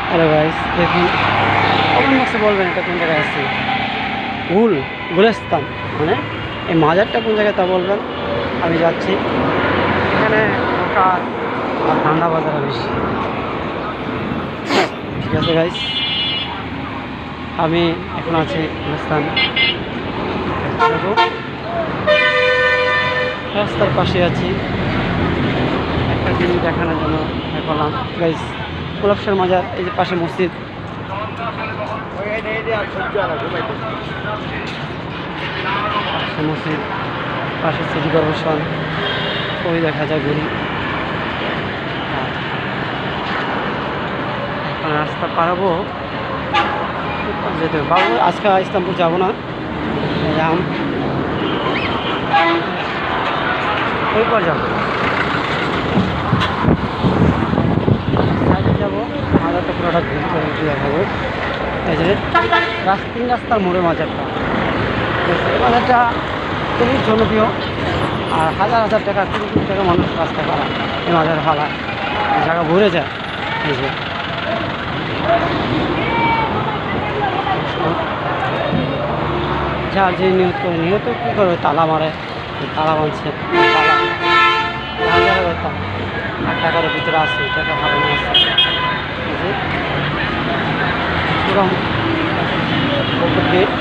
Hello guys, দেখুন comment বক্সে বলবেন এটা কোন জায়গায় আছে। গুলিস্তান মানে এই মাজারটা কোন জায়গায় তা বলবেন। আমি যাচ্ছি এখানে দোকান আর ঠান্ডা বাজারে বেশি। ঠিক আছে গাইস, আমি এখন আছি গুলিস্তান। দেখো রাস্তার পাশে আছি, একটা জিনিস দেখানোর জন্য করলাম গাইস। গোলাপসার মাজার, এই যে পাশে মসজিদ, মসজিদ পাশে সিটি কর্পোরেশন, ওই দেখা যায় ঘুরি। এখন রাস্তা পারাবো যেতে বাবু, আজকে ইসলামপুর যাবো না, ওই পর যাবো যাবো মাজারটা পুরোটা ঘুরতে দেখাবো। এই যে তিন রাস্তার মোড়ে মাজারটা, এই মাজারটা খুবই জনপ্রিয়। আর হাজার হাজার টাকা, কোটি কোটি টাকা মানুষ রাস্তা ভাড়া এই মাজার ভাড়া, এই জায়গা ভরে যায়। এই যে যার যে নিয়ত করে, নিয়ত কী করে তালা মারে, তালা মানছে, তালা হাজার তালা 8 টাকার ভিতরে আছে, টাকা ভালো আছে। পুরম গেট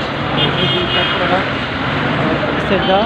সেটা